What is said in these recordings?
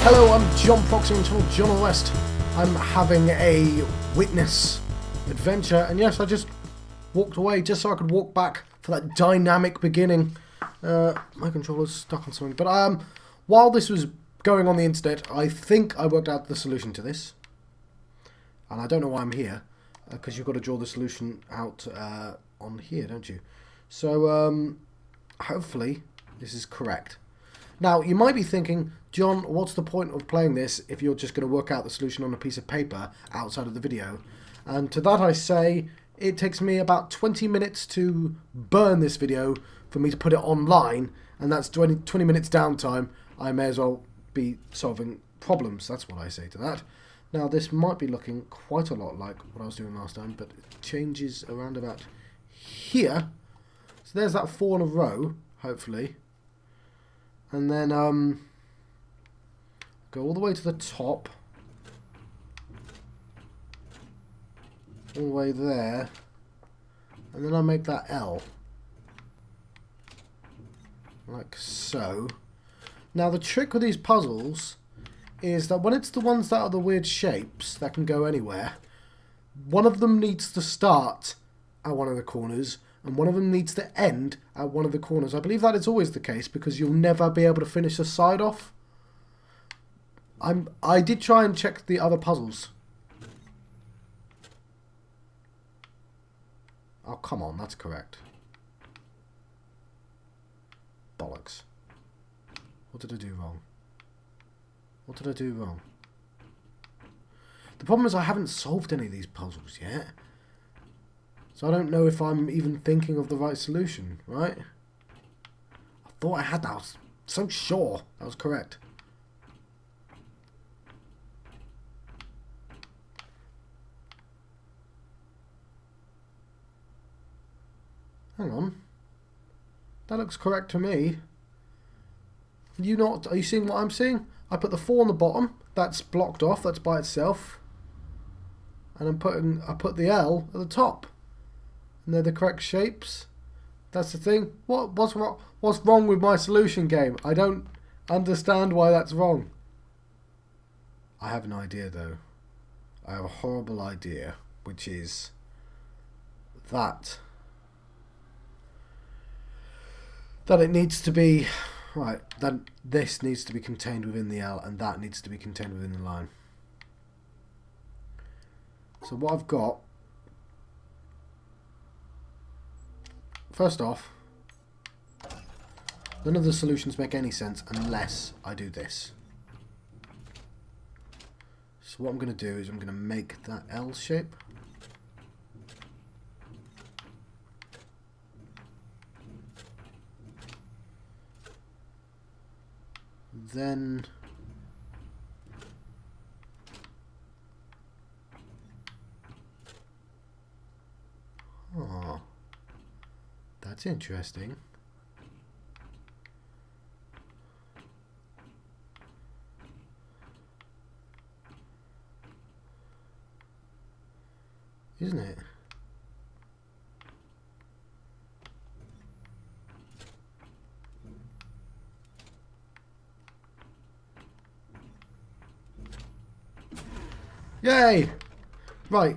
Hello, I'm John Foxing from John West. I'm having a witness adventure, and yes, I just walked away just so I could walk back for that dynamic beginning. My controller's stuck on something, but while this was going on the internet, I think I worked out the solution to this, and I don't know why I'm here, because you've got to draw the solution out on here, don't you? So hopefully this is correct. Now, you might be thinking, John, what's the point of playing this if you're just going to work out the solution on a piece of paper outside of the video? And to that I say, it takes me about 20 minutes to burn this video for me to put it online, and that's 20 minutes downtime. I may as well be solving problems. That's what I say to that. Now, this might be looking quite a lot like what I was doing last time, but it changes around about here. So there's that 4 in a row, hopefully. And then go all the way to the top, all the way there, and then I make that L, like so. Now the trick with these puzzles is that when it's the ones that are the weird shapes that can go anywhere, one of them needs to start at one of the corners, and one of them needs to end at one of the corners. I believe that is always the case, because you'll never be able to finish the side off. I did try and check the other puzzles. Oh, come on, that's correct. Bollocks. What did I do wrong? What did I do wrong? The problem is I haven't solved any of these puzzles yet. So I don't know if I'm even thinking of the right solution, right? I thought I had that. I was so sure that was correct. Hang on. That looks correct to me. You not? Are you seeing what I'm seeing? I put the 4 on the bottom. That's blocked off. That's by itself. And I put the L at the top. And they're the correct shapes. That's the thing. What's wrong with my solution game? I don't understand why that's wrong. I have an idea though. I have a horrible idea, which is that it needs to be right. That this needs to be contained within the L, and that needs to be contained within the line. So what I've got. First off, none of the solutions make any sense unless I do this. So what I'm going to do is I'm going to make that L shape. Then that's interesting. Isn't it? Yay! Right.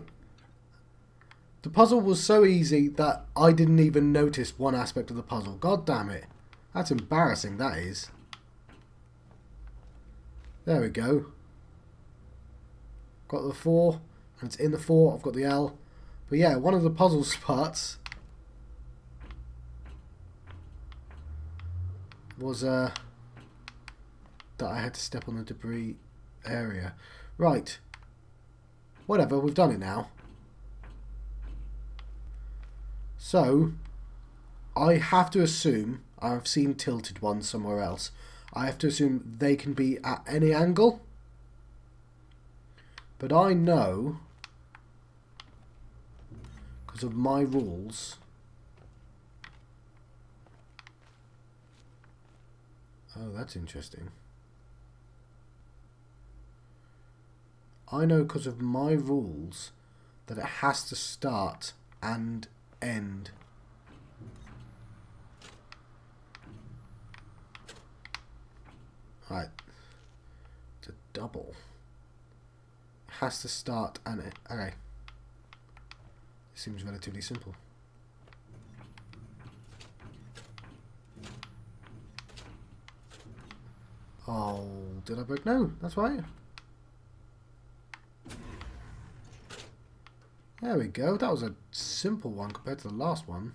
The puzzle was so easy that I didn't even notice one aspect of the puzzle. God damn it. That's embarrassing, that is. There we go. Got the 4, and it's in the 4. I've got the L. But yeah, one of the puzzle parts was that I had to step on the debris area. Right. Whatever, we've done it now. So, I have to assume, I've seen tilted ones somewhere else, I have to assume they can be at any angle. But I know, because of my rules, oh, that's interesting. I know because of my rules that it has to start and end. Right. double. It has to start and it... Okay. Seems relatively simple. Oh, did I break? No, that's right. There we go. That was a simple one compared to the last one.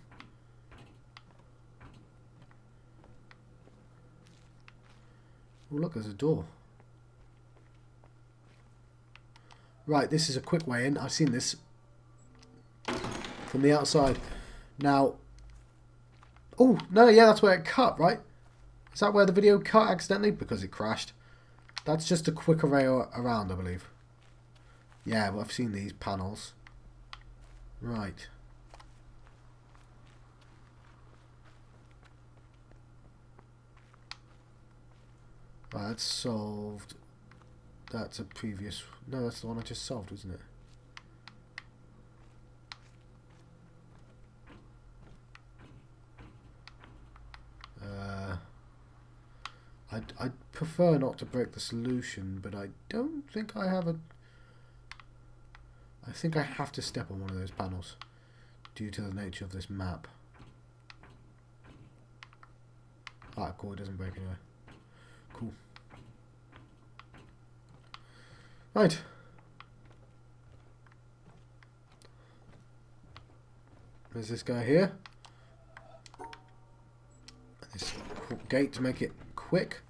Oh, look, there's a door. Right, this is a quick way in. I've seen this from the outside. Now, oh, no, yeah, that's where it cut, right? Is that where the video cut accidentally? Because it crashed. That's just a quick array around, I believe. Yeah, well, I've seen these panels. Right. Right, that's solved. That's a previous... No, that's the one I just solved, isn't it? I'd prefer not to break the solution, but I don't think I have a... I think I have to step on one of those panels due to the nature of this map. Ah, cool, it doesn't break anyway. Cool. Right. There's this guy here. This gate to make it quick.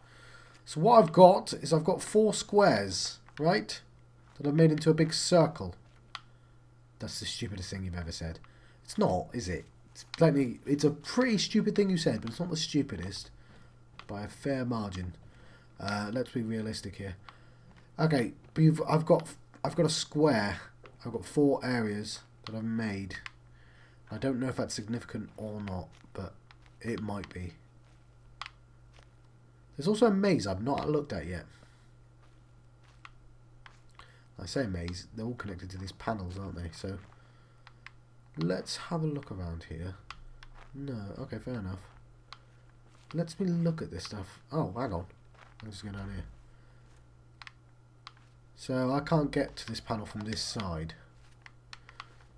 So what I've got is I've got 4 squares, right? That I've made into a big circle. That's the stupidest thing you've ever said. It's not, is it? It's a pretty stupid thing you said, but it's not the stupidest by a fair margin. Let's be realistic here. Okay, but I've got a square. I've got 4 areas that I've made. I don't know if that's significant or not, but it might be. There's also a maze I've not looked at yet. I say maze, they're all connected to these panels, aren't they? So let's have a look around here. No, okay, fair enough. Let's me look at this stuff. Oh, hang on. Let's just go down here. So I can't get to this panel from this side.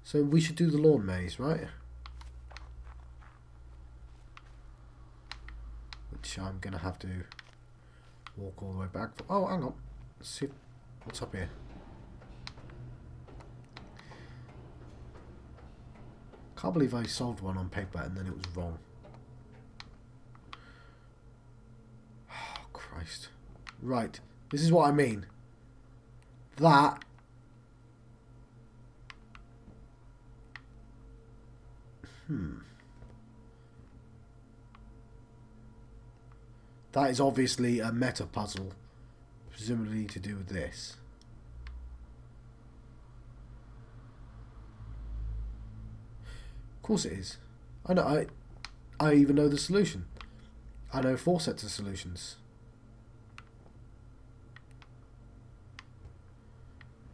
So we should do the lawn maze, right? Which I'm going to have to walk all the way back. Oh, hang on. Let's see what's up here. Can't believe I solved one on paper and then it was wrong. Oh, Christ. Right. This is what I mean. That... That is obviously a meta puzzle, presumably to do with this. Of course it is. I know. I even know the solution. I know 4 sets of solutions.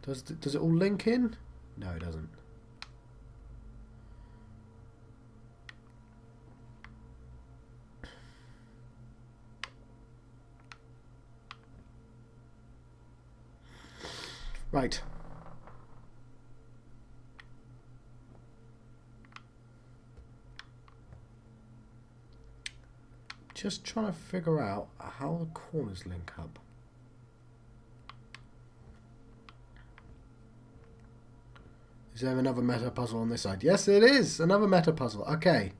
Does it all link in? No, it doesn't. Right. Just trying to figure out how the corners link up. Is there another meta puzzle on this side? Yes, it is. Another meta puzzle. Okay.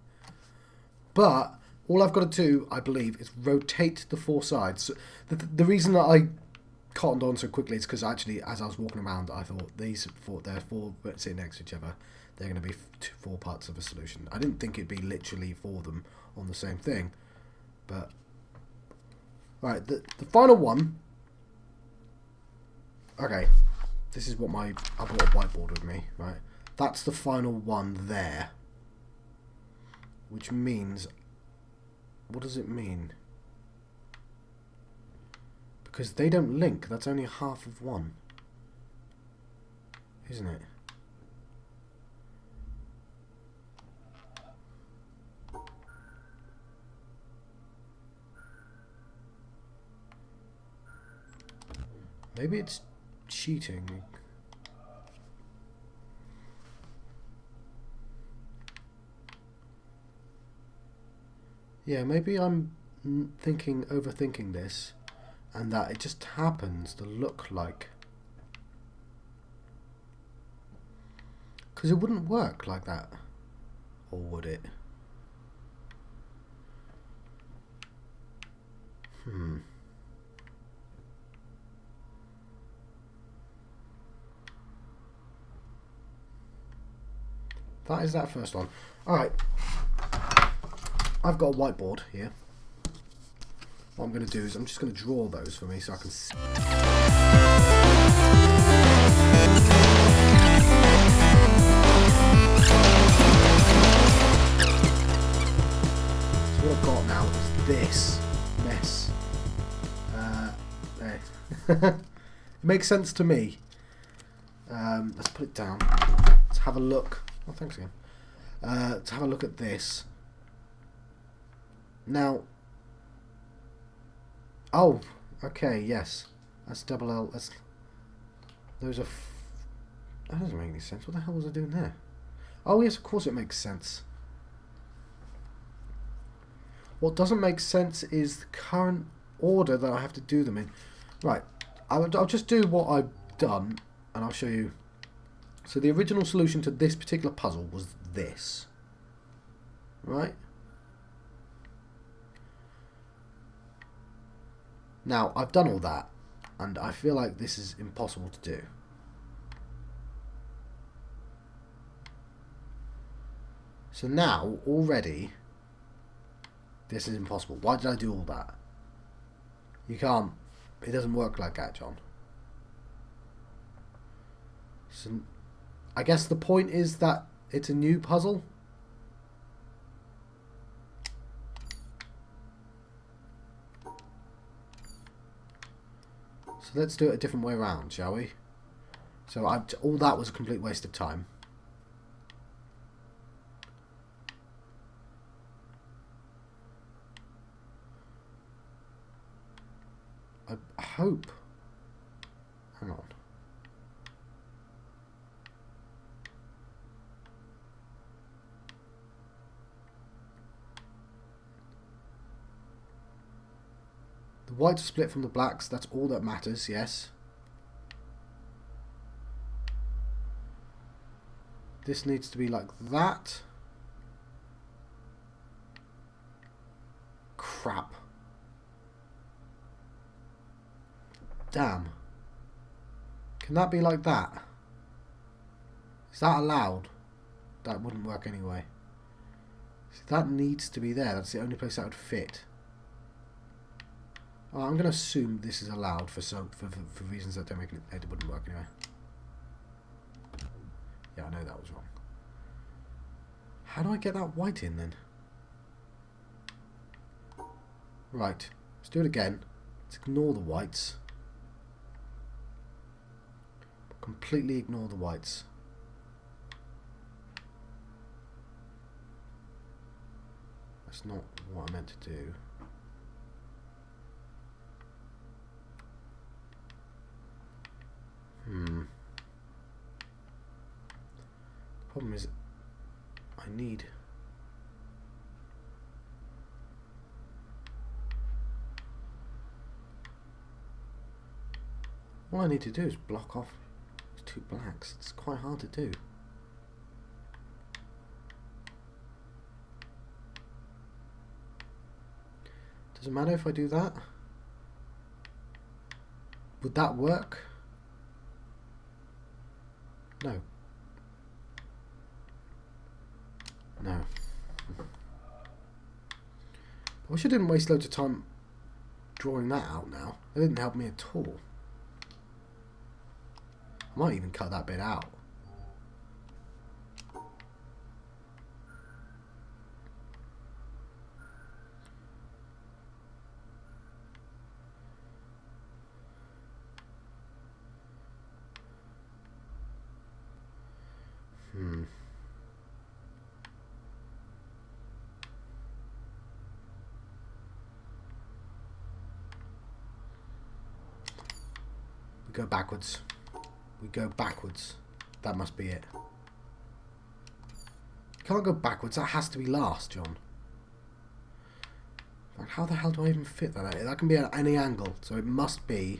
But all I've got to do, I believe, is rotate the 4 sides. So the reason that I cottoned on so quickly is because actually, as I was walking around, I thought they're 4 sitting next to each other. They're going to be 4 parts of a solution. I didn't think it'd be literally 4 of them on the same thing. But right, the final one. Okay. This is what I brought a whiteboard with me, right? That's the final one there. Which means... What does it mean? Because they don't link. That's only half of one. Isn't it? Maybe it's cheating. Yeah, maybe I'm overthinking this, and that it just happens to look like... Because it wouldn't work like that. Or would it? That is that first one. Alright. I've got a whiteboard here. What I'm going to do is I'm just going to draw those for me so I can see. So what I've got now is this mess. There. It makes sense to me. Let's put it down. Let's have a look. Oh, thanks again. To have a look at this. Now, oh, okay, yes, that's double L. Those are. That doesn't make any sense. What the hell was I doing there? Oh yes, of course it makes sense. What doesn't make sense is the current order that I have to do them in. Right, I'll just do what I've done, and I'll show you. So the original solution to this particular puzzle was this, right? Now, I've done all that, and I feel like this is impossible to do. So now, already, this is impossible. Why did I do all that? You can't. It doesn't work like that, John. So, I guess the point is that it's a new puzzle. So let's do it a different way around, shall we? So all that was a complete waste of time. I hope. Hang on. The whites are split from the blacks, that's all that matters, yes. This needs to be like that. Crap. Damn. Can that be like that? Is that allowed? That wouldn't work anyway. See, that needs to be there, that's the only place that would fit. I'm going to assume this is allowed for reasons that don't make it wouldn't work anyway. Yeah, I know that was wrong. How do I get that white in then? Right, let's do it again. Let's ignore the whites. Completely ignore the whites. That's not what I meant to do. The problem is, I need... All I need to do is block off two blacks. It's quite hard to do. Does it matter if I do that? Would that work? No. No. I wish I didn't waste loads of time drawing that out now. It didn't help me at all. I might even cut that bit out. We go backwards. We go backwards. That must be it. Can't go backwards. That has to be last, John. How the hell do I even fit that? That can be at any angle, so it must be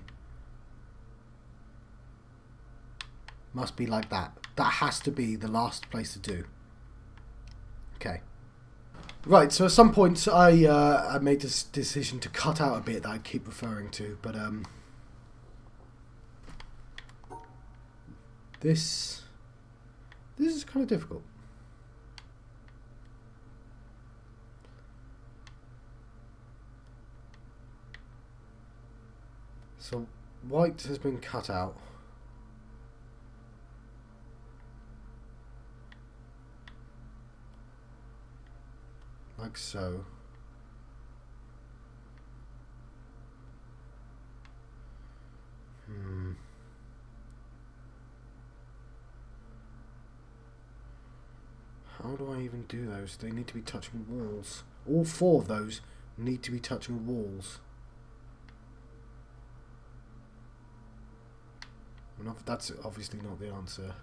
like that. That has to be the last place to do. Okay. Right, so at some point I made this decision to cut out a bit that I keep referring to, but this is kind of difficult. So white has been cut out. Like so. How do I even do those? They need to be touching walls. All four of those need to be touching walls. That's obviously not the answer.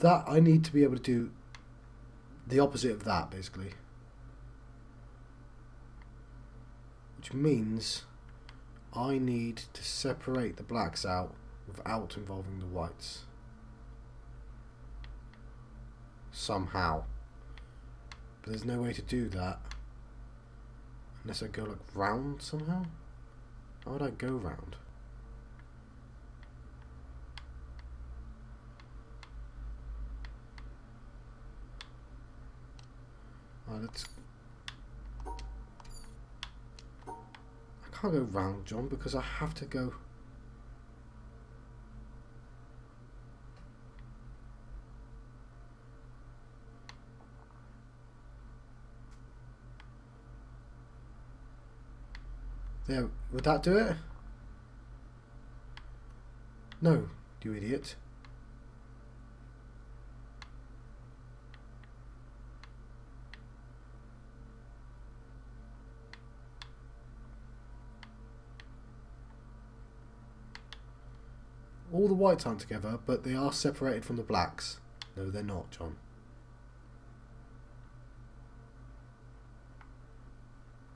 That I need to be able to do the opposite of that, basically. Which means I need to separate the blacks out without involving the whites. Somehow. But there's no way to do that unless I go like round somehow. How would I go round? Let's... I can't go round, John, because I have to go... There, would that do it? No, you idiot. All the whites aren't together, but they are separated from the blacks. No, they're not, John.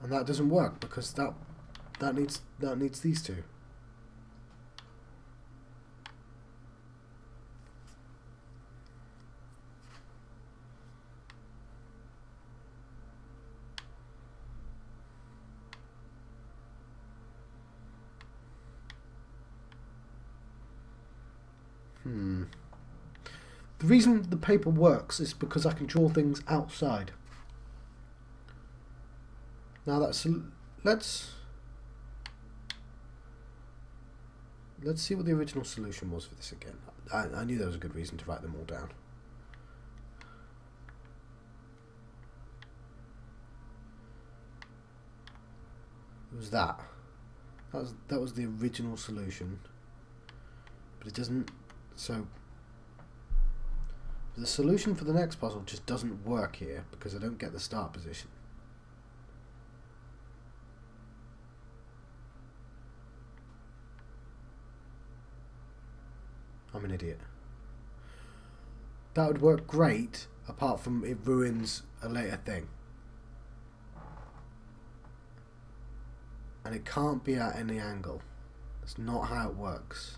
And that doesn't work because that needs these two. The reason the paper works is because I can draw things outside. Now let's see what the original solution was for this again. I knew there was a good reason to write them all down. It was that. That was the original solution. But it doesn't... So... The solution for the next puzzle just doesn't work here because I don't get the start position. I'm an idiot. That would work great, apart from it ruins a later thing. And it can't be at any angle. That's not how it works.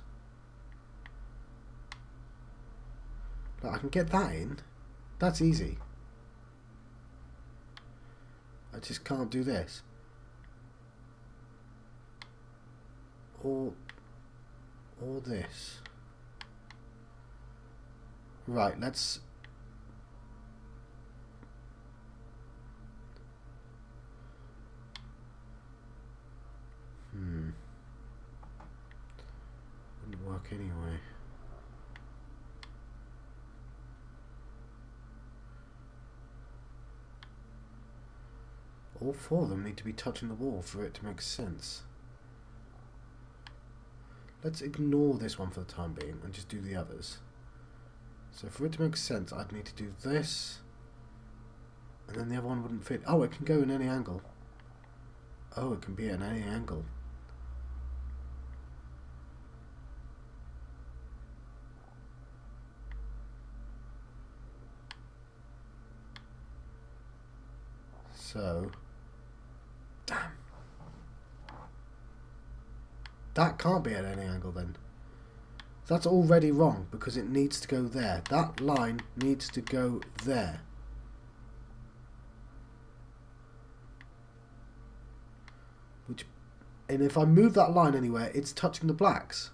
Look, I can get that in. That's easy. I just can't do this. Or this. Right, let's... Wouldn't work anyway. All four of them need to be touching the wall for it to make sense. let's ignore this one for the time being and just do the others. So for it to make sense, I'd need to do this, and then the other one wouldn't fit. Oh, it can go in any angle. Oh, it can be at any angle. So, damn. That can't be at any angle then. That's already wrong because it needs to go there. That line needs to go there. And if I move that line anywhere, it's touching the blacks.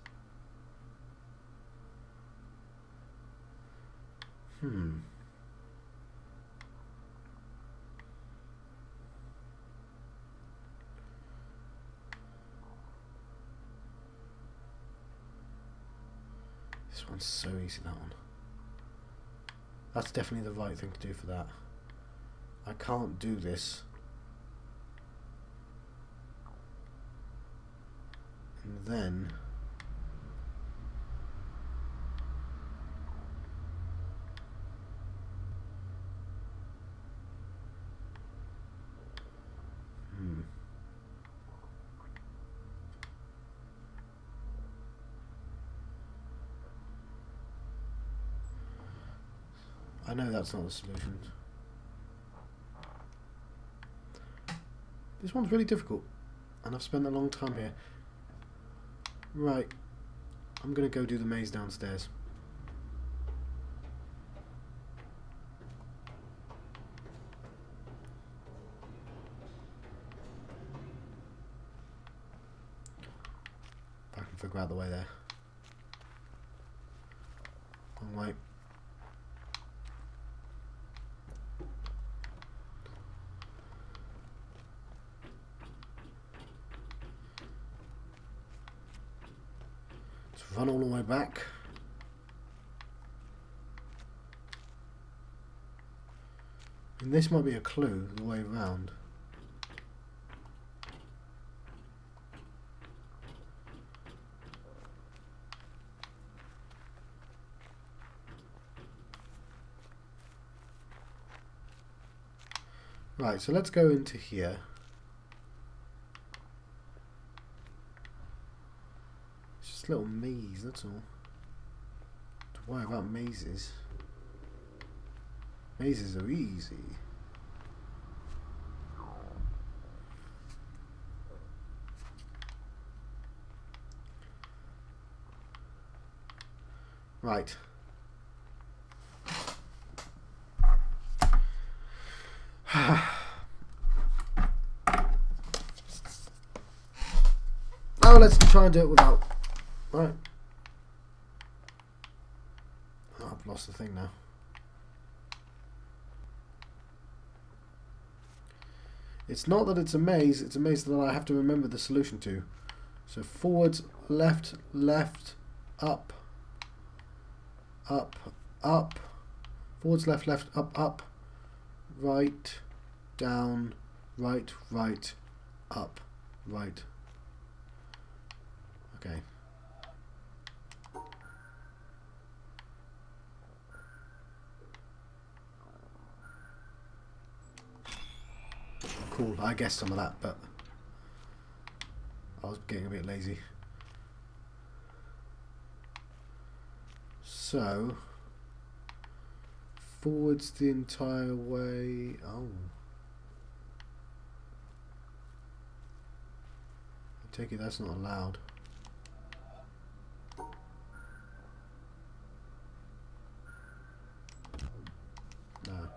This one's so easy, that one. That's definitely the right thing to do for that. I can't do this. And then... I know that's not the solution. This one's really difficult, and I've spent a long time here. Right, I'm going to go do the maze downstairs. If I can figure out the way there. Wrong way. Run all the way back. And this might be a clue the way round. Right, so let's go into here. Little maze, that's all. Don't worry about mazes. Mazes are easy. Right. Now let's try and do it without. Right. Oh, I've lost the thing now. It's not that it's a maze that I have to remember the solution to. So forwards, left, left, up, up, up, forwards, left, left, up, up, right, down, right, right, up, right. Okay. Cool, I guessed some of that, but I was getting a bit lazy. So, forwards the entire way. Oh. I take it that's not allowed. No.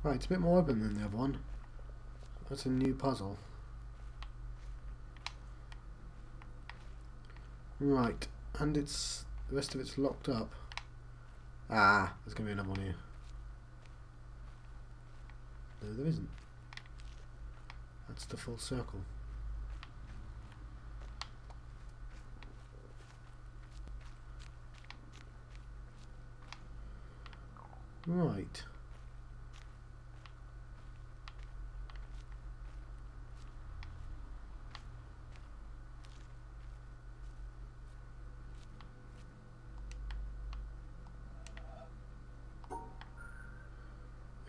Right, it's a bit more open than the other one. That's a new puzzle. Right, and it's the rest of it's locked up. Ah, there's gonna be another one here. No, there isn't. That's the full circle. Right.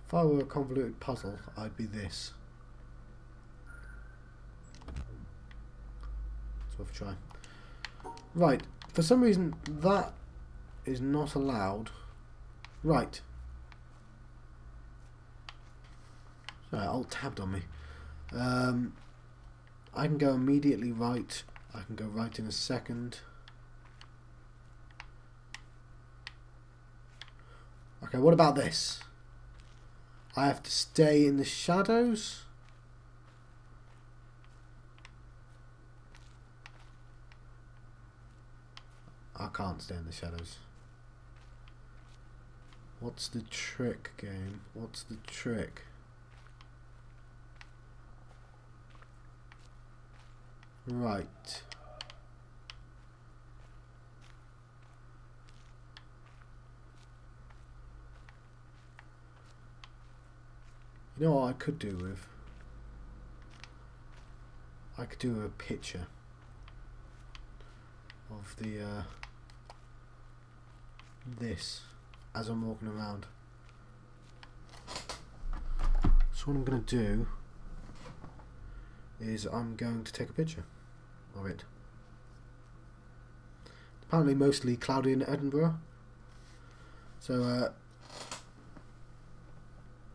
If I were a convoluted puzzle, I'd be this. It's worth a try. Right. For some reason, that is not allowed. Right. Sorry, alt tabbed on me. I can go immediately right. I can go right in a second. Okay, what about this? I have to stay in the shadows. I can't stay in the shadows. What's the trick, game? What's the trick? Right. You know what I could do with? I could do a picture of the this as I'm walking around. So what I'm going to do is I'm going to take a picture of it. Apparently mostly cloudy in Edinburgh. So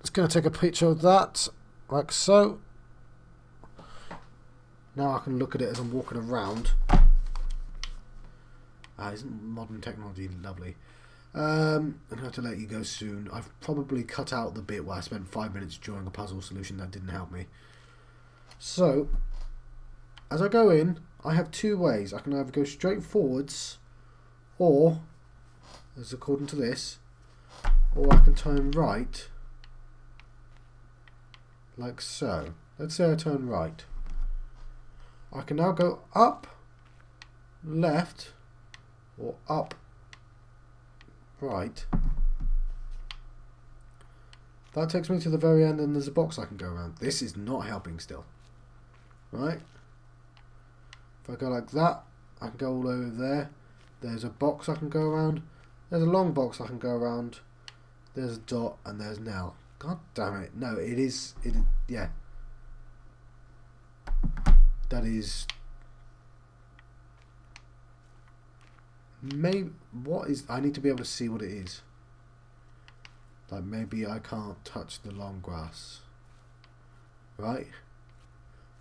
just going to take a picture of that, like so. Now I can look at it as I'm walking around. Isn't modern technology lovely? I'm going to have to let you go soon. I've probably cut out the bit where I spent 5 minutes drawing a puzzle solution that didn't help me. So, as I go in, I have two ways. I can either go straight forwards, or, as according to this, or I can turn right, like so. Let's say I turn right. I can now go up, left, or up, right. That takes me to the very end and there's a box I can go around. This is not helping still. Right? If I go like that, I can go all over there. There's a box I can go around. There's a long box I can go around. There's a dot and there's an L. God damn it. No, it is, yeah. That is... Maybe, what is... I need to be able to see what it is. Like, maybe I can't touch the long grass. Right?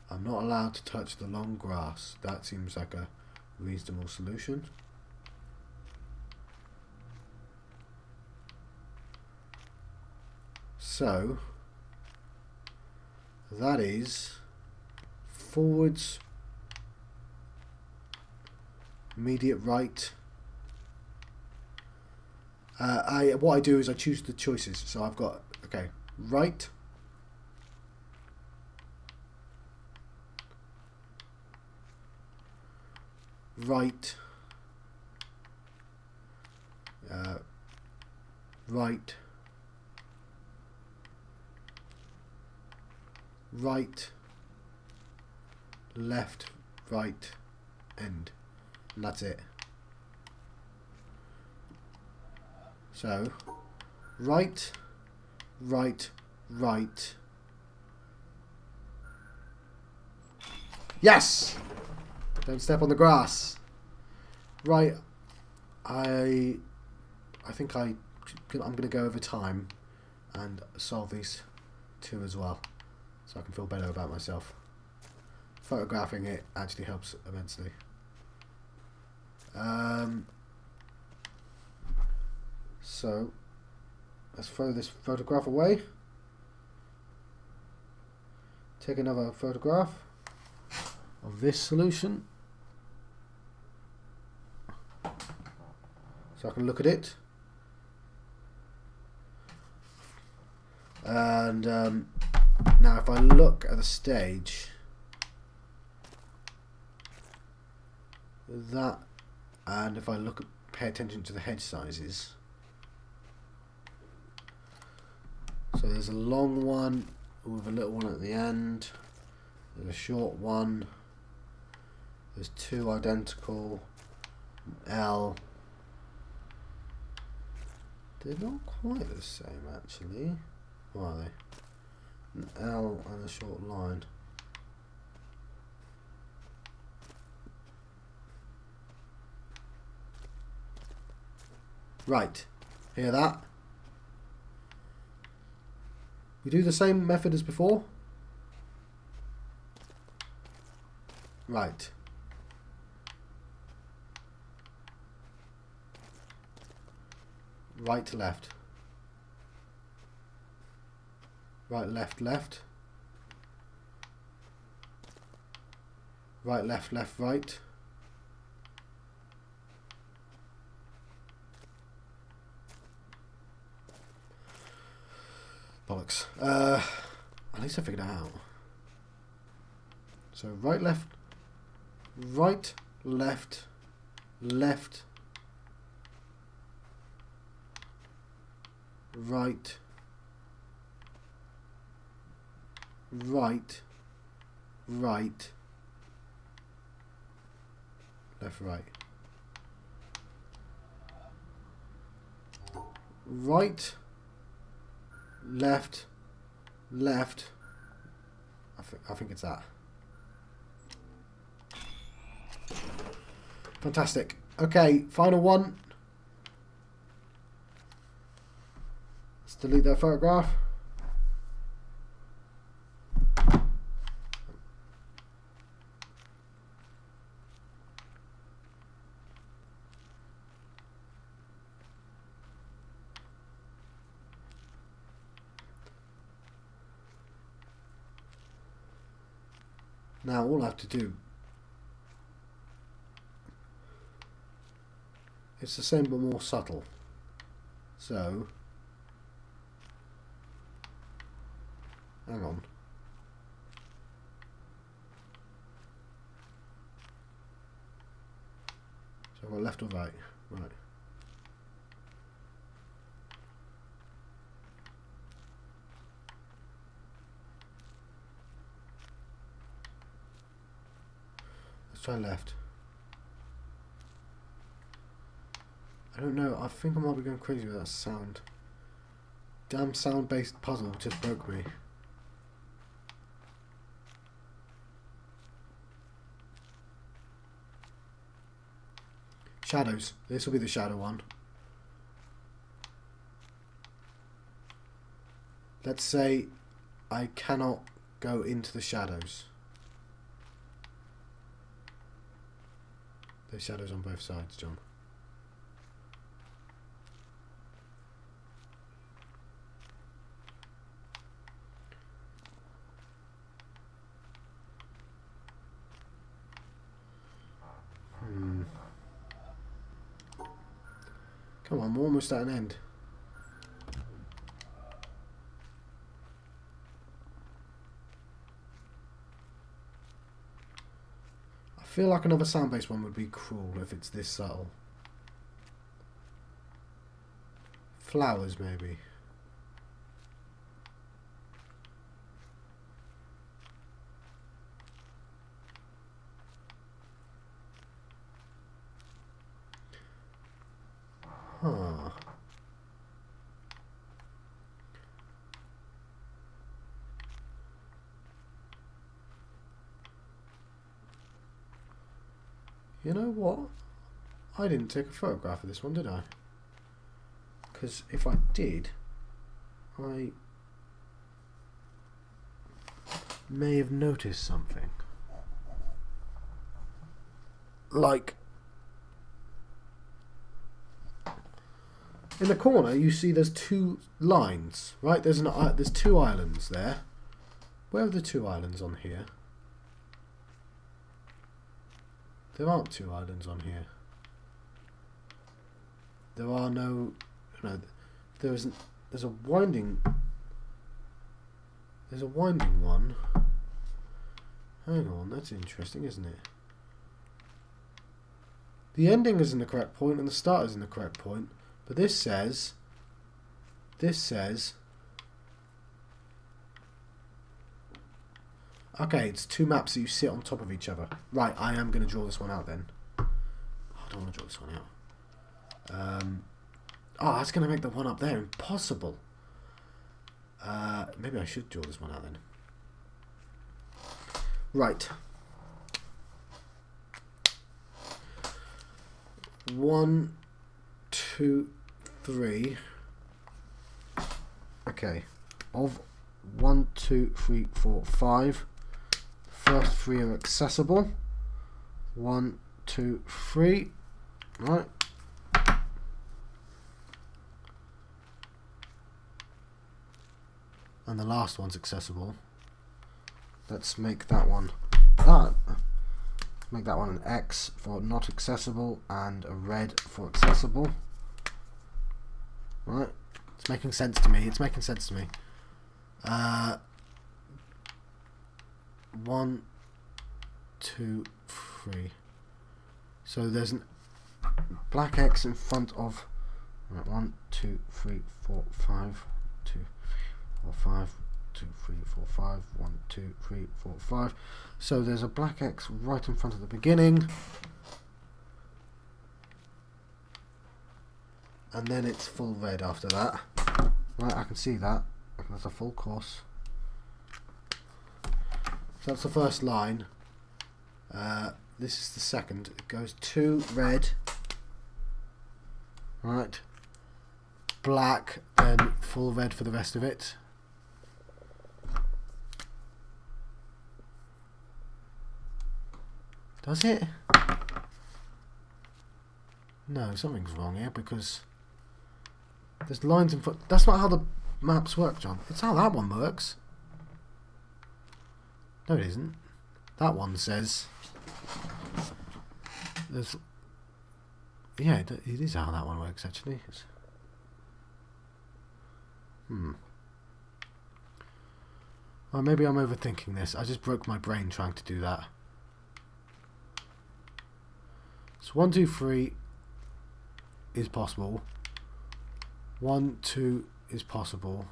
I'm not allowed to touch the long grass. That seems like a reasonable solution. So, that is forwards, immediate right. What I do is I choose the choices. So I've got, okay, right, right, right, right, left, right, end, and that's it. So, right, right, right. Yes! Don't step on the grass. Right, I think I'm going to go over time and solve these two as well, so I can feel better about myself. Photographing it actually helps immensely. So, let's throw this photograph away. Take another photograph of this solution. So I can look at it. And Now if I look at the stage, that, and if I look at, pay attention to the hedge sizes, so there's a long one with a little one at the end, there's a short one, there's two identical, L. They're not quite the same actually. What are they? An L and a short line. Right, hear that? We do the same method as before. Right. Right to left. Right, left, left. Right, left, left, right. Bollocks. At least I figured it out. So right, left, right, left, left, right, right, right, left, right. Right, left, left. I think it's that. Fantastic. Okay, final one. Let's delete that photograph. Now all I have to do, it's the same but more subtle. So, hang on. So I've got left or right? Right. Let's try left. I don't know, I think I might be going crazy with that sound. Damn sound-based puzzle just broke me. Shadows. This will be the shadow one. Let's say I cannot go into the shadows. There's shadows on both sides, John. Come on, we're almost at an end. I feel like another sound-based one would be cruel if it's this subtle. Flowers, maybe. Huh. You know what? I didn't take a photograph of this one, did I? Because if I did, I may have noticed something. Like, in the corner, you see there's two lines, right? There's two islands there. Where are the two islands on here? There aren't two islands on here. There are no. There's a winding. There's a winding one. Hang on, that's interesting, isn't it? The ending is in the correct point and the start is in the correct point, but this says, okay, it's two maps that you sit on top of each other. Right, I am going to draw this one out then. Oh, I don't want to draw this one out. Oh, that's going to make the one up there impossible. Maybe I should draw this one out then. Right. 1, 2, 3. Okay. Of 1, 2, 3, 4, 5. First 3 are accessible. 1, 2, 3. Right. And the last one's accessible. Let's make that one that. Make that one an X for not accessible and a red for accessible. Right. It's making sense to me. It's making sense to me. 1, 2, 3. So there's a black X in front of 1, 2, 3, 4, 5, 2, 4, 5, 2, 3, 4, 5, 1, 2, 3, 4, 5. So there's a black X right in front of the beginning. And then it's full red after that. Right, I can see that. That's a full course. So that's the first line. This is the second. It goes 2 red. Right. Black, then full red for the rest of it. Does it? No, something's wrong here because there's lines in front. That's not how the maps work, John. It's how that one works. No, it isn't. That one says there's. Yeah, it is how that one works actually. Well, maybe I'm overthinking this. I just broke my brain trying to do that. So 1, 2, 3 is possible. 1, 2 is possible.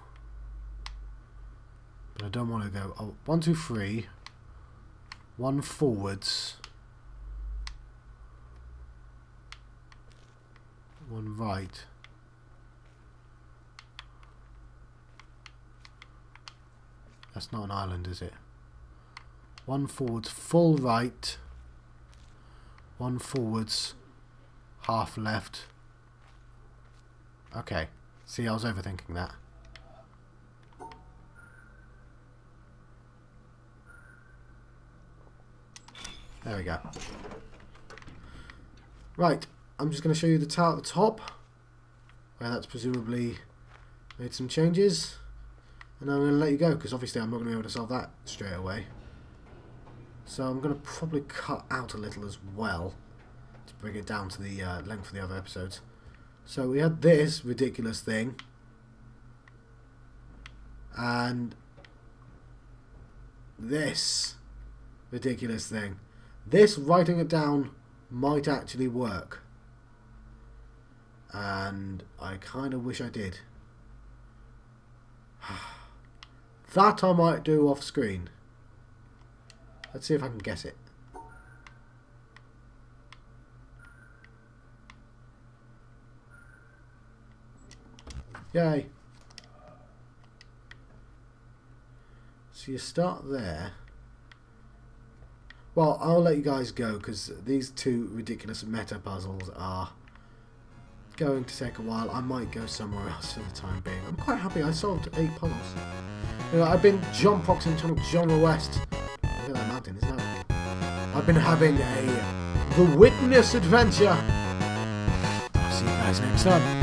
But I don't want to go. Oh, 1, 2, 3. 1 forwards. 1 right. That's not an island, is it? 1 forwards, full right. 1 forwards, half left. Okay. See, I was overthinking that. There we go. Right. I'm just going to show you the tile at the top, where that's presumably made some changes. And I'm going to let you go, because obviously I'm not going to be able to solve that straight away. So I'm going to probably cut out a little as well to bring it down to the length of the other episodes. So we had this ridiculous thing. And this ridiculous thing. This, writing it down, might actually work. And I kind of wish I did. That I might do off screen. Let's see if I can guess it. Yay. So you start there. Well, I'll let you guys go because these two ridiculous meta puzzles are going to take a while. I might go somewhere else for the time being. I'm quite happy I solved 8 puzzles. You know, I've been John Proxy and channel John West. Look at that mountain, isn't that cool? I've been having a The Witness adventure. I'll see you guys next time.